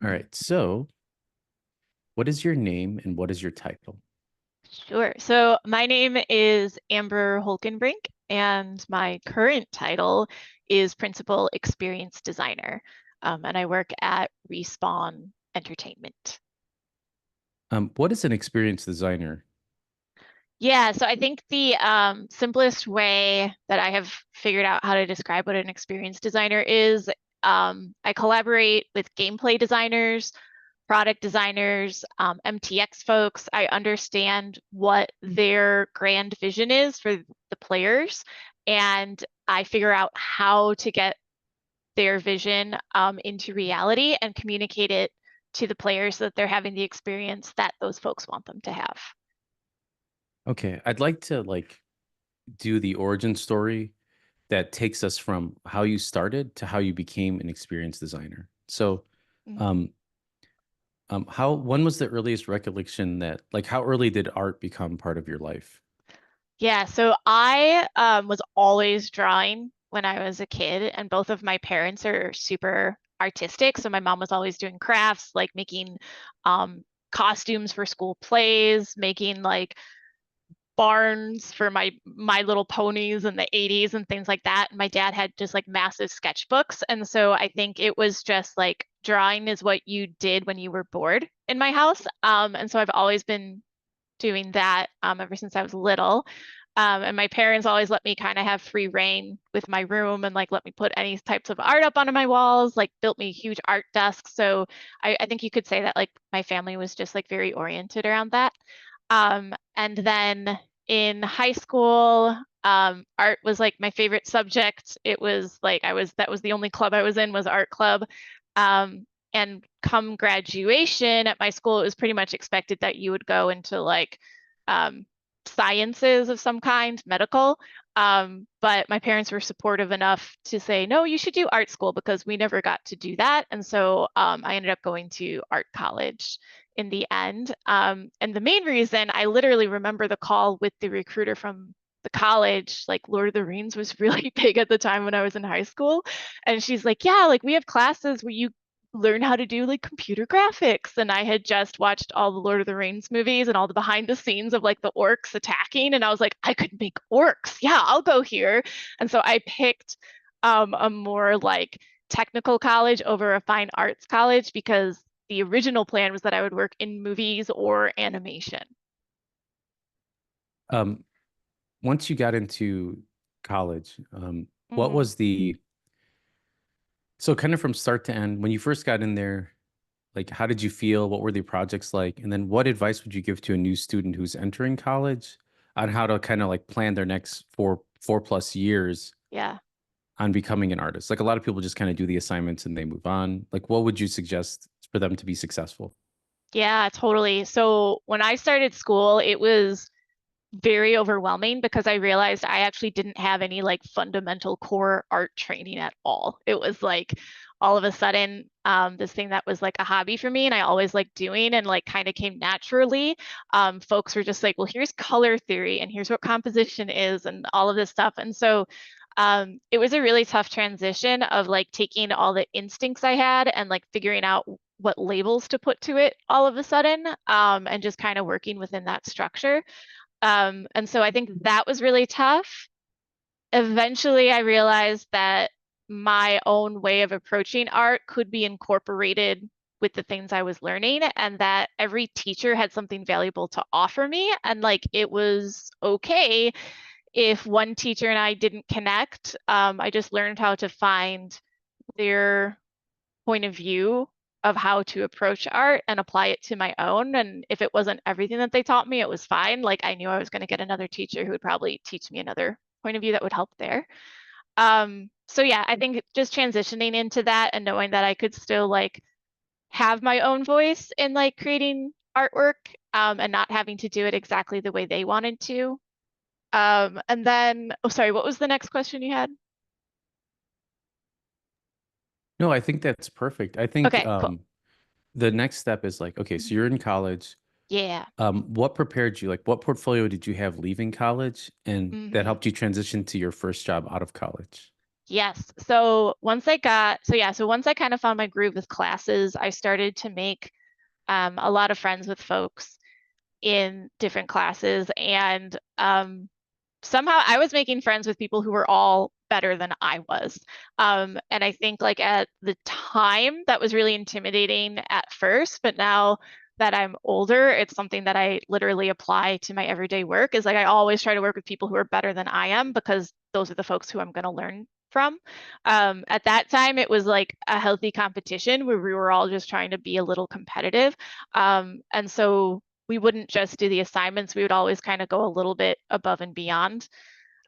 All Mhm. right. So, what is your name and what is your title? Sure. So my name is Amber Holkenbrink, and my current title is Principal Experience Designer. And I work at Respawn Entertainment. What is an experienced designer? Yeah, so I think the simplest way that I have figured out how to describe what an experience designer is, I collaborate with gameplay designers, product designers, MTX folks. I understand what their grand vision is for the players, and I figure out how to get their vision into reality and communicate it to the players so that they're having the experience that those folks want them to have. Okay, I'd like to do the origin story that takes us from how you started to how you became an experienced designer. So, Mhm. um, how when was the earliest recollection that how early did art become part of your life? Yeah, so I was always drawing when I was a kid, and both of my parents are super artistic. So my mom was always doing crafts, like making um, costumes for school plays, making like barns for My Little Ponies in the 80s and things like that. And my dad had just like massive sketchbooks. And so I think it was just like drawing is what you did when you were bored in my house. And so I've always been doing that ever since I was little. And my parents always let me kind of have free reign with my room and like let me put any types of art up onto my walls, like built me huge art desks. So I think you could say that like my family was just like very oriented around that. And then in high school, art was like my favorite subject. It was like that was the only club I was in was art club. And come graduation at my school, it was pretty much expected that you would go into like um, sciences of some kind, medical. But my parents were supportive enough to say, no, you should do art school because we never got to do that. And so I ended up going to art college in the end. And the main reason I literally remember the call with the recruiter from the college, like Lord of the Rings was really big at the time when I was in high school. And she's like, yeah, like we have classes where you learn how to do like computer graphics. And I had just watched all the Lord of the Rings movies and all the behind the scenes of like the orcs attacking. And I was like, I could make orcs. Yeah, I'll go here. And so I picked a more like technical college over a fine arts college because the original plan was that I would work in movies or animation. Um, Once you got into college, what Mhm. was the so kind of from start to end when you first got in there? Like, how did you feel? What were the projects like? And then what advice would you give to a new student who's entering college on how to kind of like plan their next four plus years Yeah. on becoming an artist? Like a lot of people just kind of do the assignments and they move on. Like, what would you suggest for them to be successful? Yeah, totally. So when I started school, it was very overwhelming because I realized I actually didn't have any like fundamental core art training at all. It was like all of a sudden this thing that was like a hobby for me and I always liked doing and like kind of came naturally. Folks were just like, well, here's color theory and here's what composition is and all of this stuff. And so it was a really tough transition of like taking all the instincts I had and like figuring out what labels to put to it all of a sudden and just kind of working within that structure. And so I think that was really tough. Eventually, I realized that my own way of approaching art could be incorporated with the things I was learning, and that every teacher had something valuable to offer me. And like it was okay if one teacher and I didn't connect. I just learned how to find their point of view of how to approach art and apply it to my own. And if it wasn't everything that they taught me, it was fine. Like I knew I was going to get another teacher who would probably teach me another point of view that would help there. So yeah, I think just transitioning into that and knowing that I could still like have my own voice in like creating artwork and not having to do it exactly the way they wanted to. And then, oh, sorry, what was the next question you had? No, I think that's perfect. I think Okay, cool. the next step is like, okay, so you're in college. Yeah. What prepared you? Like, what portfolio did you have leaving college, and that Hmm. helped you transition to your first job out of college? Yes. So once I kind of found my groove with classes, I started to make a lot of friends with folks in different classes. And somehow I was making friends with people who were all better than I was. And I think like at the time that was really intimidating at first, but now that I'm older, it's something that I literally apply to my everyday work is like I always try to work with people who are better than I am because those are the folks who I'm going to learn from. At that time, it was like a healthy competition where we were all just trying to be a little competitive. And so we wouldn't just do the assignments, we would always kind of go a little bit above and beyond.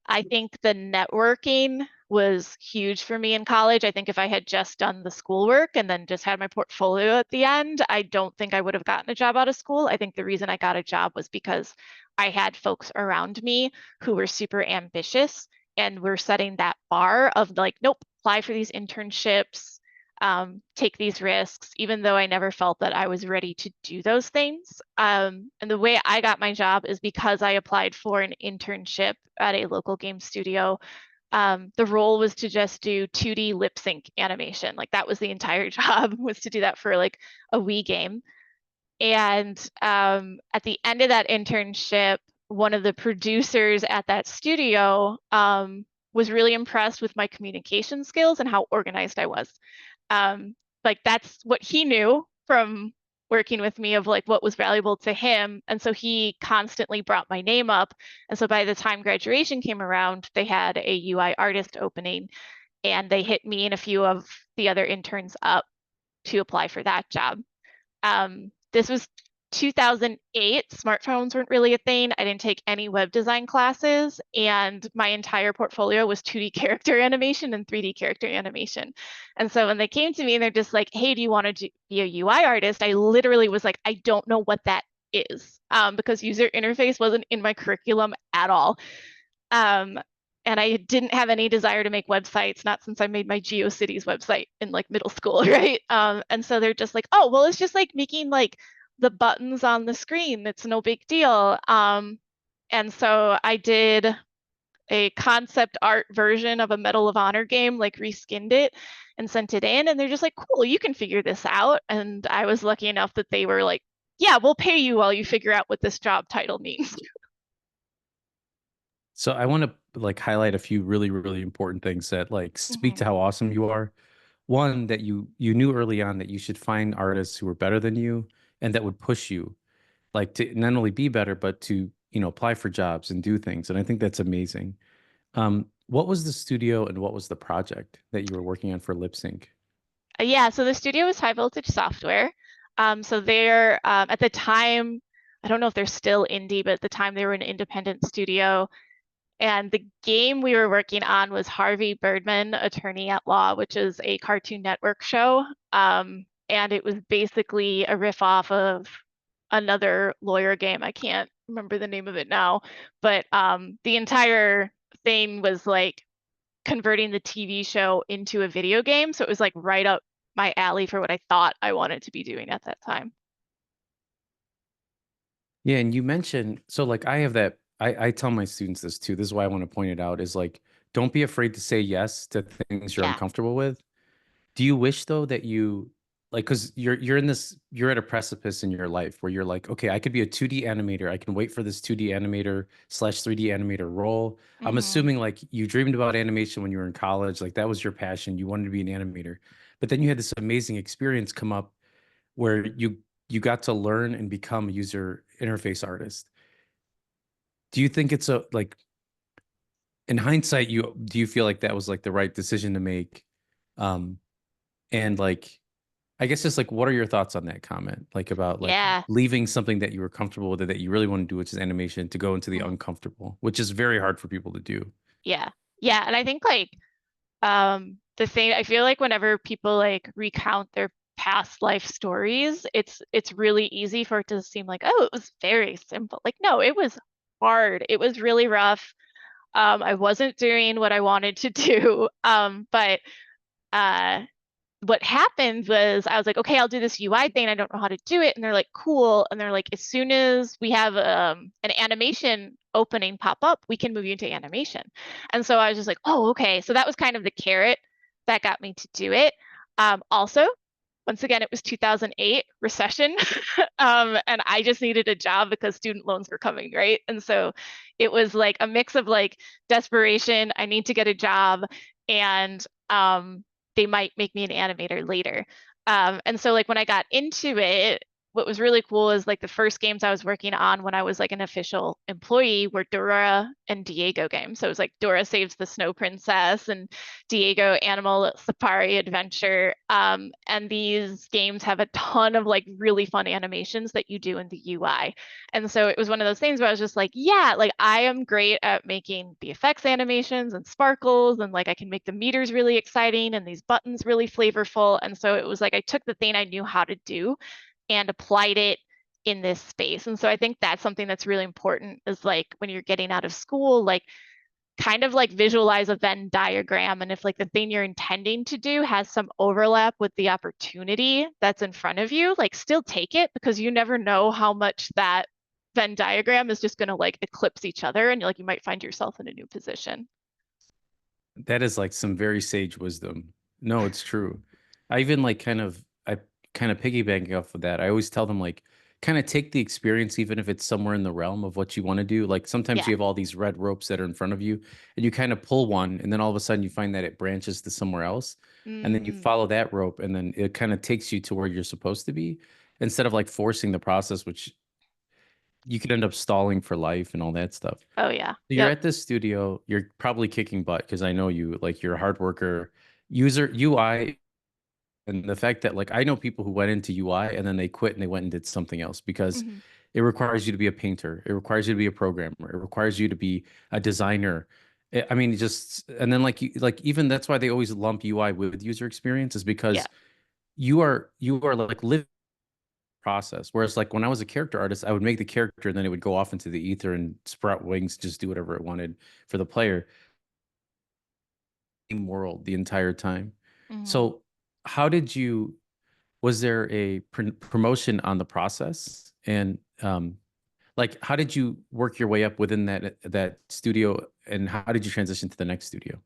I think the networking was huge for me in college. I think if I had just done the schoolwork and then just had my portfolio at the end, I don't think I would have gotten a job out of school. I think the reason I got a job was because I had folks around me who were super ambitious and were setting that bar of like, nope, apply for these internships, take these risks, even though I never felt that I was ready to do those things. And the way I got my job is because I applied for an internship at a local game studio. The role was to just do 2D lip sync animation. Like that was the entire job was to do that for like a Wii game. And at the end of that internship, one of the producers at that studio was really impressed with my communication skills and how organized I was. Um, like that's what he knew from working with me of like what was valuable to him. And so he constantly brought my name up. And so by the time graduation came around, they had a UI artist opening and they hit me and a few of the other interns up to apply for that job. This was 2008. Smartphones weren't really a thing. I didn't take any web design classes, and my entire portfolio was 2D character animation and 3D character animation. And so when they came to me and they're just like, hey, do you want to be a UI artist? I literally was like, I don't know what that is because user interface wasn't in my curriculum at all. Um, and I didn't have any desire to make websites, not since I made my GeoCities website in like middle school, right? And so they're just like, oh, well, it's just like making like the buttons on the screen. It's no big deal. And so I did a concept art version of a Medal of Honor game, like reskinned it and sent it in. And they're just like, cool, you can figure this out. And I was lucky enough that they were like, yeah, we'll pay you while you figure out what this job title means. So I want to like highlight a few really, really important things that like speak Mhm. to how awesome you are. One, that you knew early on that you should find artists who were better than you and that would push you like to not only be better, but to, apply for jobs and do things. And I think that's amazing. What was the studio and what was the project that you were working on for Lip Sync? Yeah, so the studio was High Voltage Software. So they're at the time, I don't know if they're still indie, but at the time they were an independent studio. And the game we were working on was Harvey Birdman, Attorney at Law, which is a Cartoon Network show. And it was basically a riff off of another lawyer game. I can't remember the name of it now, but the entire thing was like converting the TV show into a video game. So it was like right up my alley for what I thought I wanted to be doing at that time. Yeah, and you mentioned so like I have that I tell my students this too. This is why I want to point it out is like don't be afraid to say yes to things you're Yeah. uncomfortable with. Do you wish though that you like because you're in this you're at a precipice in your life where you're like, okay, I could be a 2D animator. I can wait for this 2D animator slash 3D animator role. I'm Hmm. assuming like you dreamed about animation when you were in college, like that was your passion. You wanted to be an animator. But then you had this amazing experience come up where you got to learn and become a user interface artist. Do you think it's a like in hindsight, you do you feel like that was like the right decision to make? Um, and like I guess just like what are your thoughts on that comment? Like about like Yeah. leaving something that you were comfortable with that you really want to do, which is animation, to go into the Mhm. uncomfortable, which is very hard for people to do. Yeah. Yeah. And I think like the thing I feel like whenever people like recount their past life stories, it's really easy for it to seem like, oh, it was very simple. Like, no, it was hard. It was really rough. I wasn't doing what I wanted to do. But uh what happened was I was like, okay, I'll do this UI thing. I don't know how to do it. And they're like, cool. And they're like, as soon as we have an animation opening pop up, we can move you into animation. And so I was just like, oh, okay. So that was kind of the carrot that got me to do it. Also, once again, it was 2008 recession. And I just needed a job because student loans were coming, right? And so it was like a mix of like desperation, I need to get a job, and they might make me an animator later. And so like when I got into it, what was really cool is like the first games I was working on when I was like an official employee were Dora and Diego games. So it was like Dora Saves the Snow Princess and Diego Animal Safari Adventure. And these games have a ton of like really fun animations that you do in the UI. And so it was one of those things where I was just like, yeah, like I am great at making the effects animations and sparkles, and like I can make the meters really exciting and these buttons really flavorful. And so it was like I took the thing I knew how to do and applied it in this space. And so I think that's something that's really important is like when you're getting out of school, like kind of like visualize a Venn diagram. And if like the thing you're intending to do has some overlap with the opportunity that's in front of you, like still take it because you never know how much that Venn diagram is just going to like eclipse each other and like you might find yourself in a new position. That is like some very sage wisdom. No, it's true. I even like I kind of piggyback off of that. I always tell them like kind of take the experience even if it's somewhere in the realm of what you want to do. Like sometimes Yeah. you have all these red ropes that are in front of you and you kind of pull one and then all of a sudden you find that it branches to somewhere else and then you Mm. follow that rope and then it kind of takes you to where you're supposed to be instead of like forcing the process which you could end up stalling for life and all that stuff. Oh yeah. You're Yep. at this studio, you're probably kicking butt because I know you, like you're a hard worker, user UI, and the fact that like I know people who went into UI and then they quit and they went and did something else because Hmm. it requires you to be a painter, it requires you to be a programmer, it requires you to be a designer. I mean, just and then like even that's why they always lump UI with user experience is Yeah. because you are like living process. Whereas like when I was a character artist, I would make the character and then it would go off into the ether and sprout wings, just do whatever it wanted for the player. Same world the entire time. Hmm. So how did you, was there a promotion on the process? And like how did you work your way up within that studio and how did you transition to the next studio?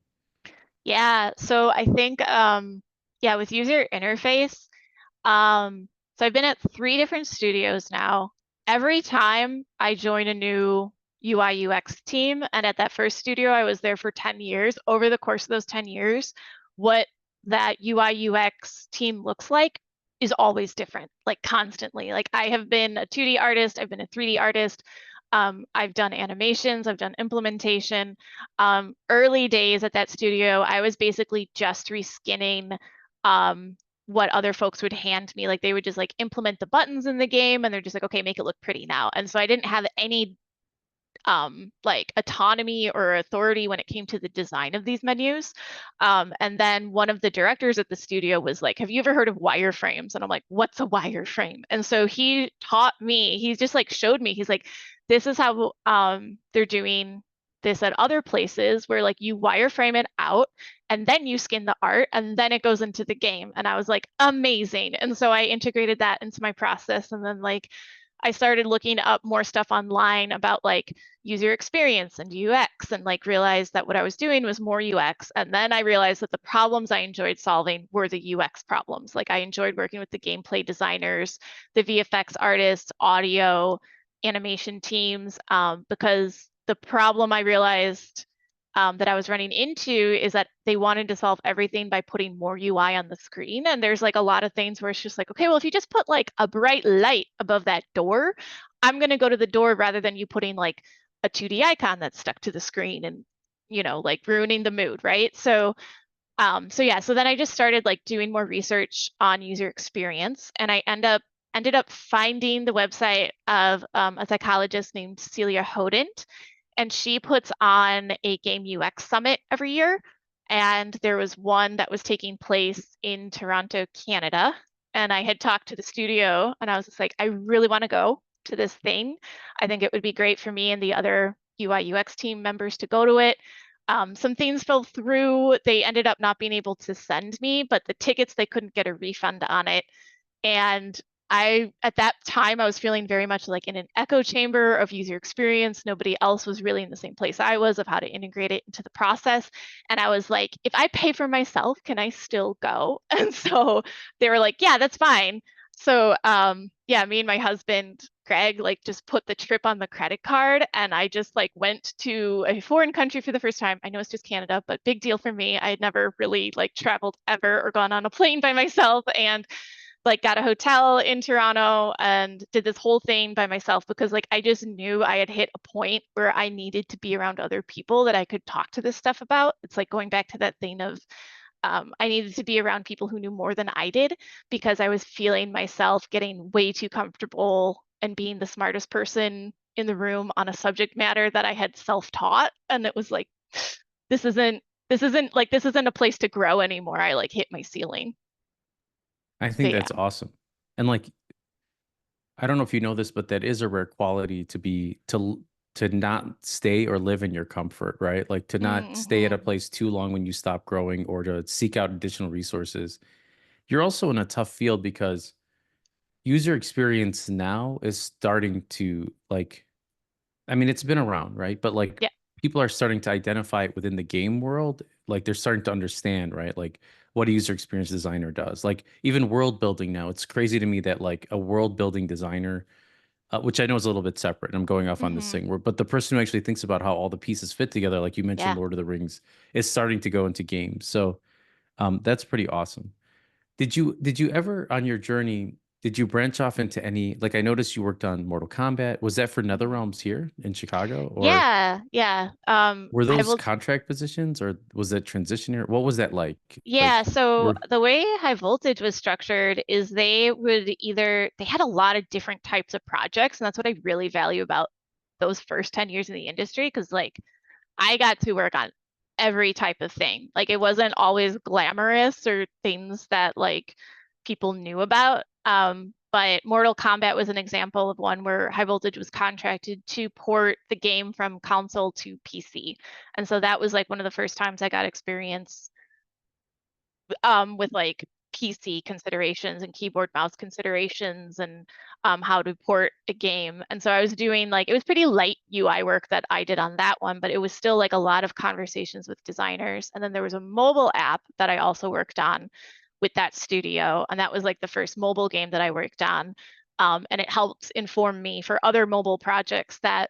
Yeah. So I think yeah, with user interface, so I've been at three different studios now. Every time I join a new UI UX team, and at that first studio, I was there for 10 years. Over the course of those 10 years, what that UI UX team looks like is always different, like constantly. Like I have been a 2D artist, I've been a 3D artist. I've done animations, I've done implementation. Early days at that studio, I was basically just reskinning what other folks would hand me. Like they would just like implement the buttons in the game and they're just like, okay, make it look pretty now. And so I didn't have any like autonomy or authority when it came to the design of these menus. And then one of the directors at the studio was like, have you ever heard of wireframes? And I'm like, what's a wireframe? And so he taught me, he just like showed me, he's like, this is how they're doing this at other places where like you wireframe it out and then you skin the art and then it goes into the game. And I was like, amazing. And so I integrated that into my process. And then like I started looking up more stuff online about like user experience and UX and like realized that what I was doing was more UX. And then I realized that the problems I enjoyed solving were the UX problems. Like I enjoyed working with the gameplay designers, the VFX artists, audio, animation teams, because the problem I realized that I was running into is that they wanted to solve everything by putting more UI on the screen. And there's like a lot of things where it's just like, okay, well, if you just put like a bright light above that door, I'm going to go to the door rather than you putting like a 2D icon that's stuck to the screen and, like ruining the mood, right? So yeah, so then I just started like doing more research on user experience, and I ended up finding the website of a psychologist named Celia Hodent, and she puts on a game UX summit every year. And there was one that was taking place in Toronto, Canada. And I had talked to the studio, and I was just like, I really want to go to this thing. I think it would be great for me and the other UI UX team members to go to it. Some things fell through. They ended up not being able to send me, but the tickets, they couldn't get a refund on it. And at that time, I was feeling very much like in an echo chamber of user experience. Nobody else was really in the same place I was of how to integrate it into the process. And I was like, if I pay for myself, can I still go? And so they were like, yeah, that's fine. So yeah, me and my husband, Greg, like just put the trip on the credit card and I just like went to a foreign country for the first time. I know it's just Canada, but big deal for me. I had never really like traveled ever or gone on a plane by myself and like got a hotel in Toronto and did this whole thing by myself because like I just knew I had hit a point where I needed to be around other people that I could talk to this stuff about. It's like going back to that thing of I needed to be around people who knew more than I did because I was feeling myself getting way too comfortable and being the smartest person in the room on a subject matter that I had self-taught. And it was like, this isn't this isn't a place to grow anymore. I like hit my ceiling. I So think yeah. that's awesome. And like, I don't know if you know this, but that is a rare quality to not stay or live in your comfort, right? Like to not stay at a Mm-hmm. place too long when you stop growing or to seek out additional resources. You're also in a tough field because user experience now is starting to like, I mean, it's been around, right? But like Yeah. people are starting to identify it within the game world. Like they're starting to understand, right? Like what a user experience designer does. Like even world building now, it's crazy to me that like a world building designer, which I know is a little bit separate, and I'm going off on this Mm-hmm. thing, but the person who actually thinks about how all the pieces fit together, like you mentioned, Yeah. Lord of the Rings, is starting to go into games. So that's pretty awesome. Did you ever on your journey, did you branch off into any, like I noticed you worked on Mortal Kombat. Was that for Mm-hmm. NetherRealms here in Chicago? Or Yeah. Yeah. were I those will. contract positions or was that transition here? What was that like? Yeah, Like so work the way High Voltage was structured is they had a lot of different types of projects, and that's what I really value about those first 10 years in the industry, because like I got to work on every type of thing. Like it wasn't always glamorous or things that like people knew about. But Mortal Kombat was an example of one where High Voltage was contracted to port the game from console to PC. And so that was like one of the first times I got experience with like PC considerations and keyboard mouse considerations and how to port a game. And so I was doing like, it was pretty light UI work that I did on that one, but it was still like a lot of conversations with designers. And then there was a mobile app that I also worked on with that studio. And that was like the first mobile game that I worked on. And it helped inform me for other mobile projects that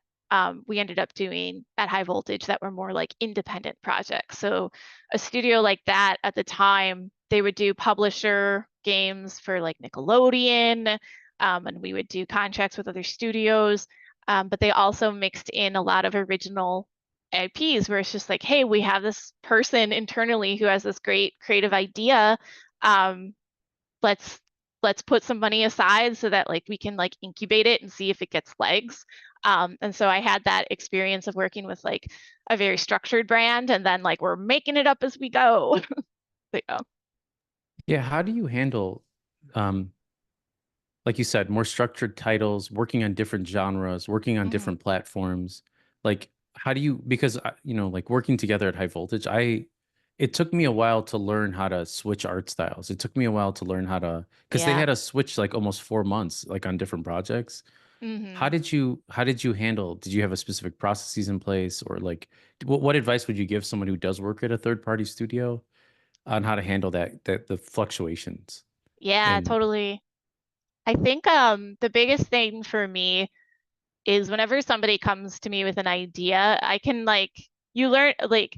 we ended up doing at High Voltage that were more like independent projects. So a studio like that at the time, they would do publisher games for like Nickelodeon, and we would do contracts with other studios. But they also mixed in a lot of original IPs where it's just like, hey, we have this person internally who has this great creative idea. Um, let's let's put some money aside so that like we can like incubate it and see if it gets legs. And so I had that experience of working with like a very structured brand and then like we're making it up as we go. So, yeah. Yeah, how do you handle um like you said, more structured titles, working on different genres, working on Mhm. different platforms. Like, how do you, because, like working together at High Voltage, it took me a while to learn how to switch art styles. It took me a while to learn how to, because they Yeah. had us switch like almost 4 months, like on different projects. Hmm. How did you handle, did you have a specific processes in place or like, what advice would you give someone who does work at a third party studio on how to handle the fluctuations? Yeah, And totally. I think the biggest thing for me is whenever somebody comes to me with an idea, I can like you learn like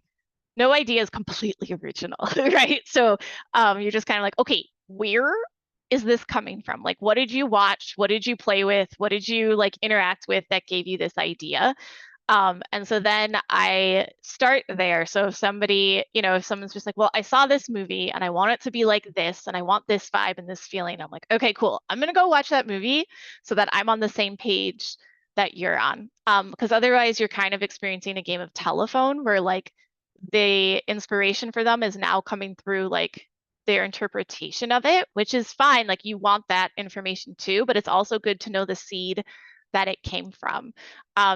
no idea is completely original, right? So you're just kind of like, okay, where is this coming from? Like, what did you watch? What did you play with? What did you like interact with that gave you this idea? And so then I start there. So if somebody, if someone's just like, well, I saw this movie and I want it to be like this and I want this vibe and this feeling, I'm like, okay, cool. I'm gonna go watch that movie so that I'm on the same page that you're on. Because otherwise you're kind of experiencing a game of telephone where like the inspiration for them is now coming through like their interpretation of it, which is fine. Like you want that information too, but it's also good to know the seed that it came from.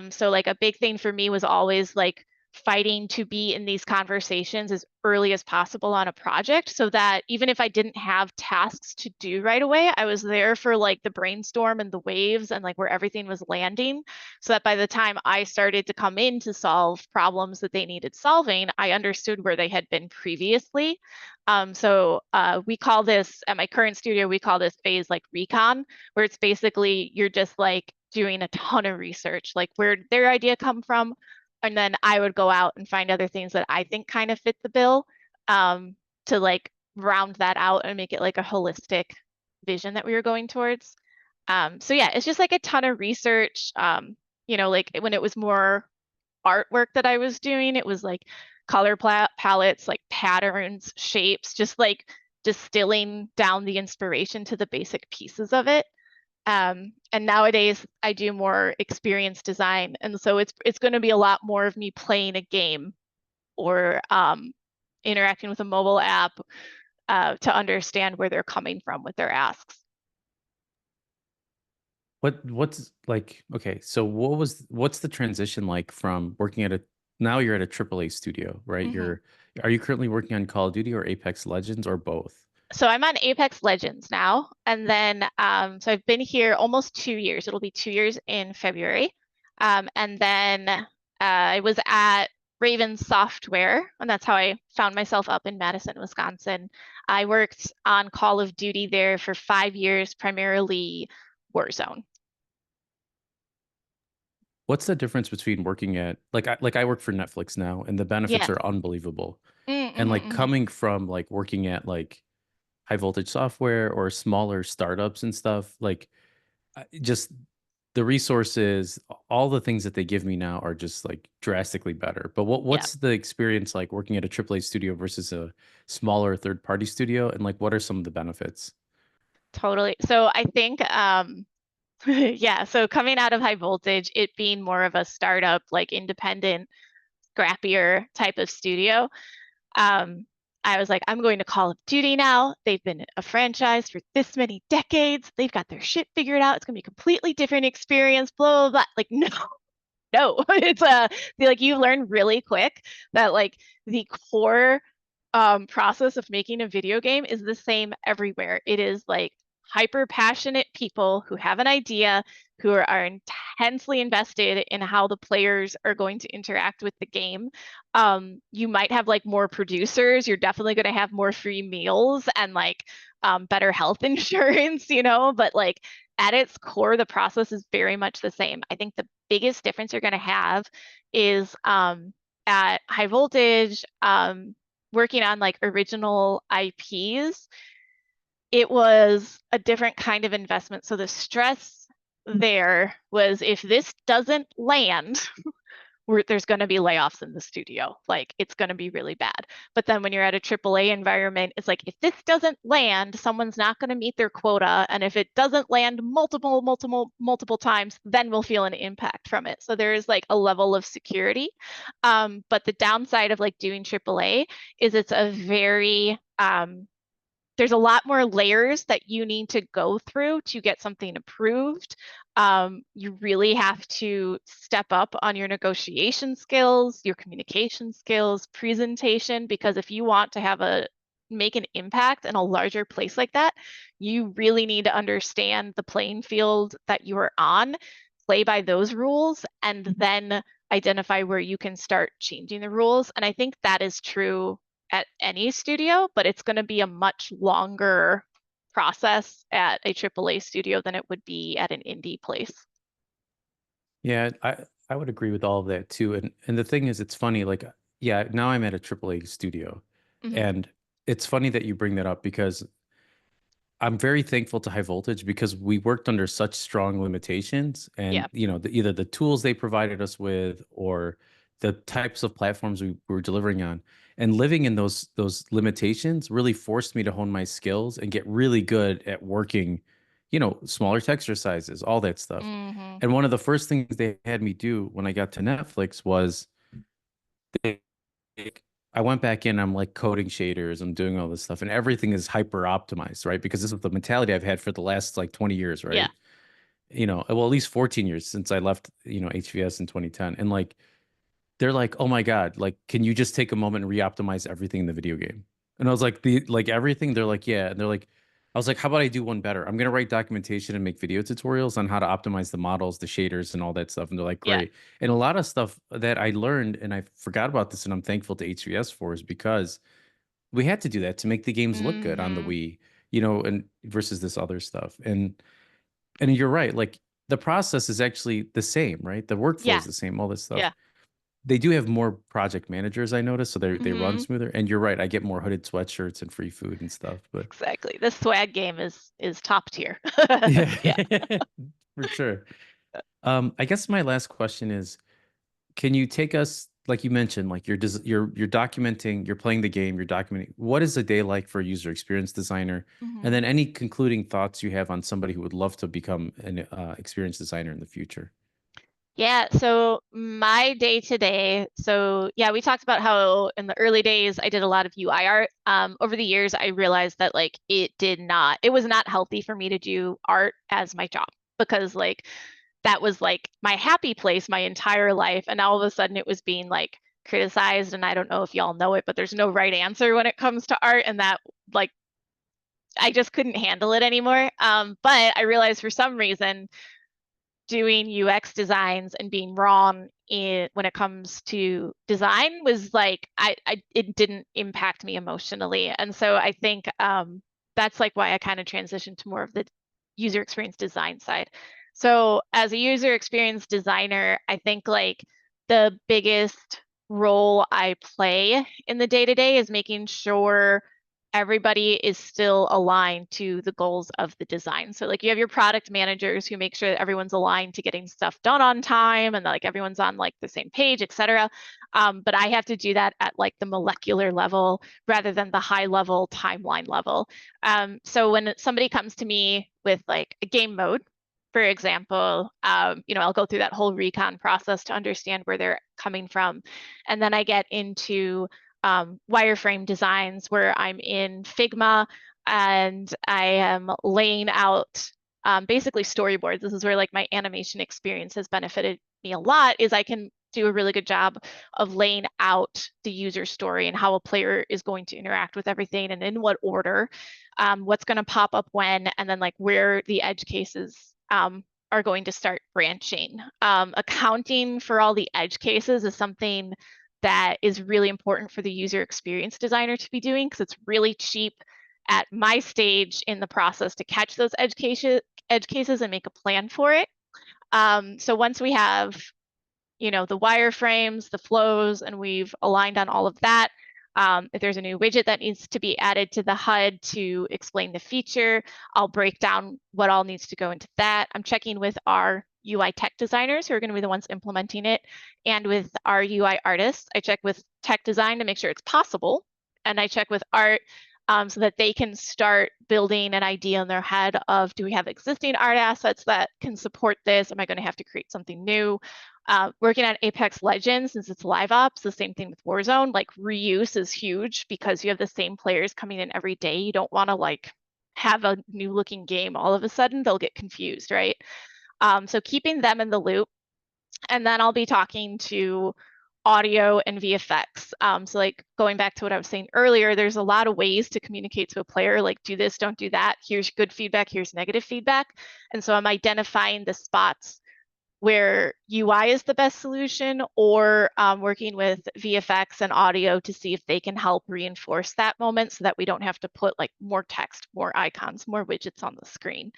So like a big thing for me was always like fighting to be in these conversations as early as possible on a project so that even if I didn't have tasks to do right away, I was there for like the brainstorm and the waves and like where everything was landing so that by the time I started to come in to solve problems that they needed solving, I understood where they had been previously. We call this at my current studio, we call this phase like recon, where it's basically you're just like doing a ton of research, like where their idea come from, and then I would go out and find other things that I think kind of fit the bill to like round that out and make it like a holistic vision that we were going towards. So yeah, it's just like a ton of research. Like when it was more artwork that I was doing, it was like color palettes, like patterns, shapes, just like distilling down the inspiration to the basic pieces of it. And nowadays I do more experience design, and so it's going to be a lot more of me playing a game or interacting with a mobile app to understand where they're coming from with their asks. What's like okay, so what's the transition like from working at a now you're at a AAA studio, right? Hmm. Are you currently working on Call of Duty or Apex Legends or both? So I'm on Apex Legends now, and then so I've been here almost 2 years. It'll be 2 years in February, and then I was at Raven Software, and that's how I found myself up in Madison, Wisconsin. I worked on Call of Duty there for 5 years, primarily Warzone. What's the difference between working at like I work for Netflix now and the benefits Yeah. are unbelievable. And Mm-hmm, like hmm. coming from like working at like high voltage software or smaller startups and stuff, like just the resources, all the things that they give me now are just like drastically better. But Yeah, what's the experience like working at a AAA studio versus a smaller third party studio? And like what are some of the benefits? totally. So I think yeah, so coming out of high voltage, it being more of a startup, like independent, scrappier type of studio, um, I was like, I'm going to Call of Duty now. They've been a franchise for this many decades. They've got their shit figured out. It's gonna be a completely different experience, blah, blah, blah. Like, no, no. It's like you learn really quick that like the core process of making a video game is the same everywhere. It is like hyper passionate people who have an idea, who are intensely invested in how the players are going to interact with the game. You might have like more producers. You're definitely going to have more free meals and like better health insurance, but like at its core, the process is very much the same. I think the biggest difference you're going to have is at high voltage, working on like original IPs, it was a different kind of investment. So the stress there was if this doesn't land, there's going to be layoffs in the studio. Like it's going to be really bad. But then when you're at a AAA environment, it's like if this doesn't land, someone's not going to meet their quota. And if it doesn't land multiple times, then we'll feel an impact from it. So there is like a level of security. But the downside of like doing AAA is it's a very there's a lot more layers that you need to go through to get something approved. You really have to step up on your negotiation skills, your communication skills, presentation, because if you want to make an impact in a larger place like that, you really need to understand the playing field that you are on, play by those rules, and then identify where you can start changing the rules. And I think that is true at any studio, but it's going to be a much longer process at a AAA studio than it would be at an indie place. Yeah, I would agree with all of that too. And the thing is, it's funny, like, yeah, now I'm at a AAA studio. Hmm. And it's funny that you bring that up because I'm very thankful to High Voltage because we worked under such strong limitations and Yeah. either the tools they provided us with or the types of platforms we were delivering on. And living in those limitations really forced me to hone my skills and get really good at working, smaller texture sizes, all that stuff. Hmm. And one of the first things they had me do when I got to Netflix was they I went back in, I'm like coding shaders, I'm doing all this stuff, and everything is hyper optimized, right? Because this is the mentality I've had for the last like 20 years, Yeah. right? Well, at least 14 years since I left, HVS in 2010. And like they're like, "Oh my God, like, can you just take a moment and re-optimize everything in the video game?" And I was like, "The like everything?" They're like, "Yeah." And they're like, I was like, "How about I do one better? I'm gonna write documentation and make video tutorials on how to optimize the models, the shaders, and all that stuff." And they're like, Yeah. "Great." And a lot of stuff that I learned, and I forgot about this, and I'm thankful to HVS for, is because we had to do that to make the games look good on the Hmm. Wii, you know, and versus this other stuff. And you're right, like the process is actually the same, right? The workflow Yeah. is the same, all this stuff. Yeah. They do have more project managers, I noticed, so they run Hmm. smoother. And you're right, I get more hooded sweatshirts and free food and stuff. But Exactly. The swag game is top tier. yeah, Yeah. for sure. I guess my last question is, can you take us, like you mentioned, like you're documenting, you're playing the game, you're documenting. What is a day like for a user experience designer? And Hmm. then any concluding thoughts you have on somebody who would love to become an experience designer in the future? Yeah, so my day to day, so yeah, we talked about how in the early days I did a lot of UI art. Over the years, I realized that like it was not healthy for me to do art as my job because like that was like my happy place my entire life. And now all of a sudden it was being like criticized. And I don't know if y'all know it, but there's no right answer when it comes to art. And that like I just couldn't handle it anymore. But I realized for some reason doing UX designs and being wrong when it comes to design was like I it didn't impact me emotionally. And so I think that's like why I kind of transitioned to more of the user experience design side. So as a user experience designer, I think like the biggest role I play in the day to day is making sure everybody is still aligned to the goals of the design. So like you have your product managers who make sure that everyone's aligned to getting stuff done on time and that, like everyone's on like the same page, et cetera. But I have to do that at like the molecular level rather than the high level timeline level. So when somebody comes to me with like a game mode, for example, I'll go through that whole recon process to understand where they're coming from. And then I get into wireframe designs where I'm in Figma and I am laying out basically storyboards. This is where like my animation experience has benefited me a lot is I can do a really good job of laying out the user story and how a player is going to interact with everything and in what order, what's going to pop up when, and then like where the edge cases are going to start branching. Accounting for all the edge cases is something that is really important for the user experience designer to be doing because it's really cheap at my stage in the process to catch those edge cases and make a plan for it. So once we have, the wireframes, the flows, and we've aligned on all of that, if there's a new widget that needs to be added to the HUD to explain the feature, I'll break down what all needs to go into that. I'm checking with our UI tech designers who are going to be the ones implementing it. And with our UI artists, I check with tech design to make sure it's possible. And I check with art so that they can start building an idea in their head of, do we have existing art assets that can support this? Am I going to have to create something new? Working on Apex Legends, since it's live ops, the same thing with Warzone, like reuse is huge because you have the same players coming in every day. You don't want to like have a new looking game all of a sudden, they'll get confused, right? So keeping them in the loop. And then I'll be talking to audio and VFX. So like going back to what I was saying earlier, there's a lot of ways to communicate to a player, like do this, don't do that. Here's good feedback, here's negative feedback. And so I'm identifying the spots where UI is the best solution or working with VFX and audio to see if they can help reinforce that moment so that we don't have to put like more text, more icons, more widgets on the screen.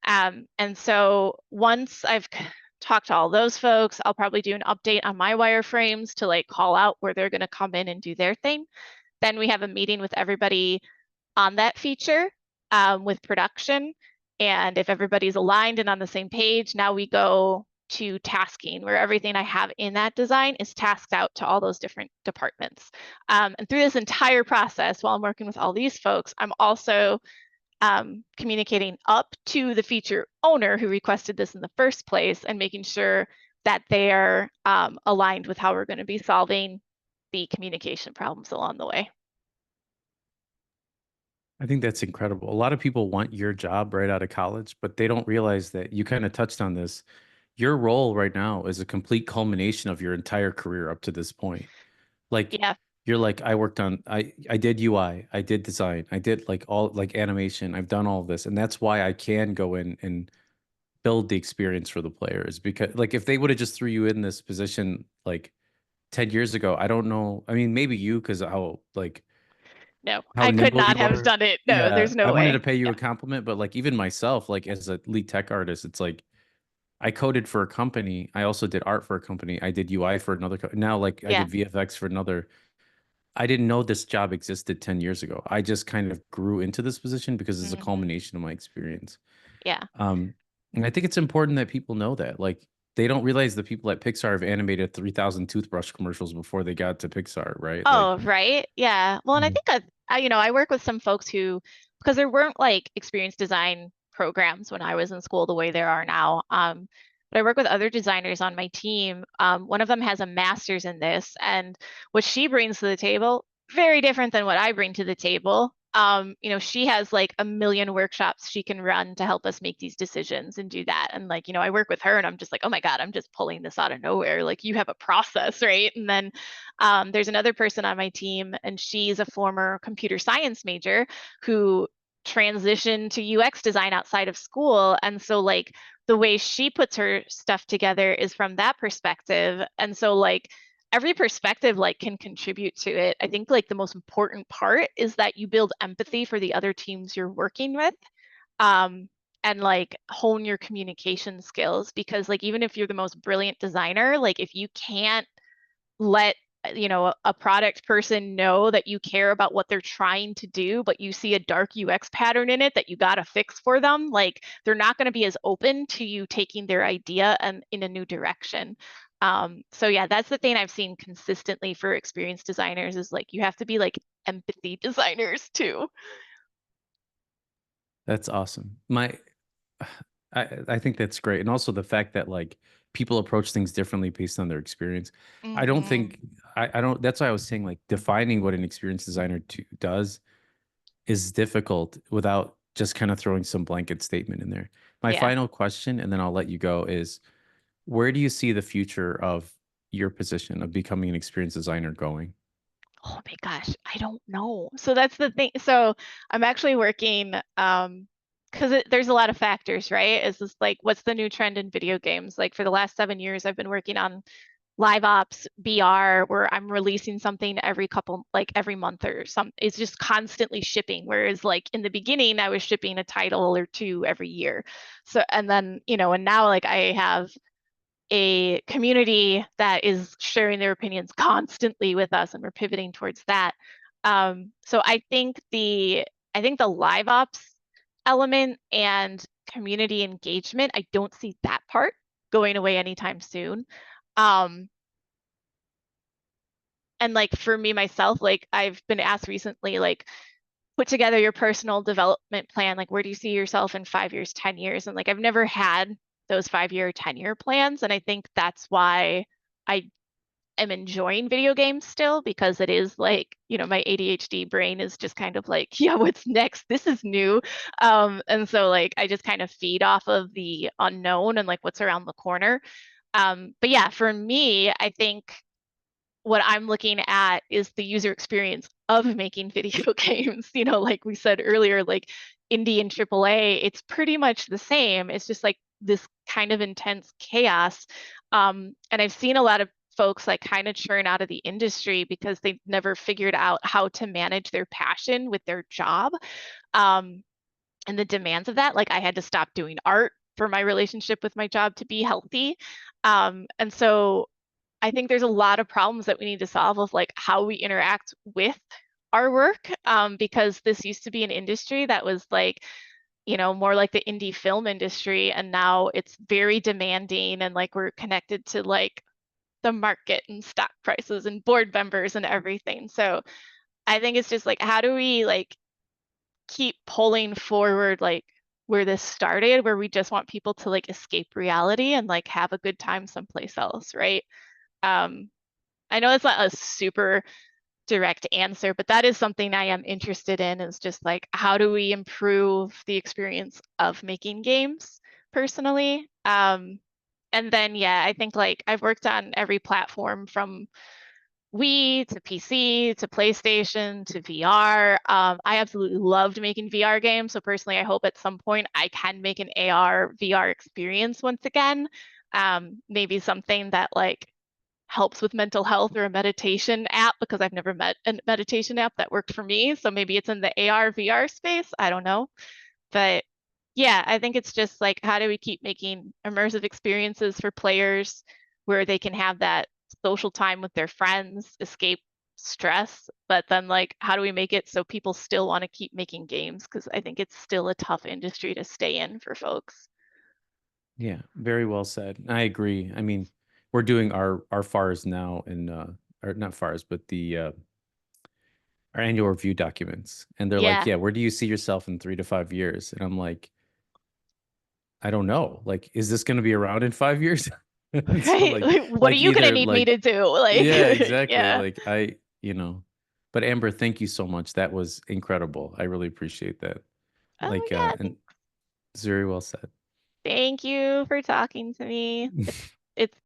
And so once I've talked to all those folks, I'll probably do an update on my wireframes to like call out where they're going to come in and do their thing. Then we have a meeting with everybody on that feature with production. And if everybody's aligned and on the same page, now we go to tasking where everything I have in that design is tasked out to all those different departments. And through this entire process, while I'm working with all these folks, I'm also communicating up to the feature owner who requested this in the first place and making sure that they are aligned with how we're going to be solving the communication problems along the way. I think that's incredible. A lot of people want your job right out of college, but they don't realize that you kind of touched on this. your role right now is a complete culmination of your entire career up to this point. Like Yeah. you're like, I worked on I did UI, I did design, I did like all like animation, I've done all of this. And that's why I can go in and build the experience for the players. Because like if they would have just threw you in this position like 10 years ago, I don't know. I mean, maybe you because No, how I could nimble you not have are. done it. No, Yeah, there's I no wanted to way. pay you Yeah. a compliment, but like even myself, like as a lead tech artist, it's like I coded for a company. I also did art for a company. I did UI for another now like I Yeah. did VFX for another. I didn't know this job existed 10 years ago. I just kind of grew into this position because it's a Hmm. culmination of my experience. Yeah. Um, and I think it's important that people know that. Like they don't realize the people at Pixar have animated 3,000 toothbrush commercials before they got to Pixar, right? Oh, Like, right. Yeah. Well, and I mm, think I work with some folks who, because there weren't like experience design programs when I was in school the way there are now. But I work with other designers on my team. One of them has a master's in this, and what she brings to the table, very different than what I bring to the table. She has like a million workshops she can run to help us make these decisions and do that. And like, I work with her and I'm just like, oh my God, I'm just pulling this out of nowhere. Like you have a process, right? And then there's another person on my team, and she's a former computer science major who transitioned to UX design outside of school. And so, like, the way she puts her stuff together is from that perspective. And so, like, every perspective like can contribute to it. I think like the most important part is that you build empathy for the other teams you're working with. Um, and like hone your communication skills, because like even if you're the most brilliant designer, like if you can't let a product person know that you care about what they're trying to do, but you see a dark UX pattern in it that you got to fix for them, like they're not going to be as open to you taking their idea and in a new direction. So yeah, that's the thing I've seen consistently for experienced designers is like you have to be like empathy designers too. that's awesome. I think that's great. And also the fact that like people approach things differently based on their experience. I don't Hmm. think I don't that's why I was saying like defining what an experienced designer does is difficult without just kind of throwing some blanket statement in there. My Yeah. final question, and then I'll let you go, is where do you see the future of your position of becoming an experienced designer going? Oh my gosh, I don't know. So that's the thing. So I'm actually working because there's a lot of factors, right? Is this like what's the new trend in video games? Like for the last 7 years, I've been working on live ops VR where I'm releasing something every couple like every month or some it's just constantly shipping. Whereas like in the beginning, I was shipping a title or two every year. So and then, and now like I have a community that is sharing their opinions constantly with us, and we're pivoting towards that. So I think the live ops element and community engagement, I don't see that part going away anytime soon. Um, and like for me myself, like I've been asked recently, like put together your personal development plan. Like where do you see yourself in 5 years, 10 years? And like I've never had those 5 year, 10 year plans. And I think that's why I am enjoying video games still, because it is like, my ADHD brain is just kind of like, yeah, what's next? This is new. And so like I just kind of feed off of the unknown and like what's around the corner. But yeah, for me, I think what I'm looking at is the user experience of making video games. Like we said earlier, like indie and AAA, it's pretty much the same. It's just like this kind of intense chaos. And I've seen a lot of folks like kind of churn out of the industry because they've never figured out how to manage their passion with their job. Um, and the demands of that. Like I had to stop doing art for my relationship with my job to be healthy. And so I think there's a lot of problems that we need to solve of like how we interact with our work, because this used to be an industry that was like, more like the indie film industry, and now it's very demanding and like we're connected to like the market and stock prices and board members and everything. So I think it's just like how do we like keep pulling forward like where this started, where we just want people to like escape reality and like have a good time someplace else, right? Um, I know it's not a super direct answer, but that is something I am interested in is just like how do we improve the experience of making games personally? And then yeah, I think like I've worked on every platform from Wii to PC to PlayStation to VR. I absolutely loved making VR games. So personally, I hope at some point I can make an AR VR experience once again. Maybe something that like helps with mental health or a meditation app because I've never met a meditation app that worked for me. So maybe it's in the AR VR space. I don't know. But yeah, I think it's just like how do we keep making immersive experiences for players where they can have that social time with their friends, escape stress, but then like how do we make it so people still want to keep making games? Because I think it's still a tough industry to stay in for folks. Yeah, very well said. I agree. I mean, we're doing our FARs now and or not FARs, but the our annual review documents. And they're like, Yeah, "Yeah, where do you see yourself in 3 to 5 years?" And I'm like, "I don't know. Like, is this going to be around in 5 years?" And so right. Like, what are like you gonna either need me to like do? Like, yeah, exactly. yeah. Like you know. But Amber, thank you so much. That was incredible. I really appreciate that. Oh Like yeah, and it's very well said. thank you for talking to me. It's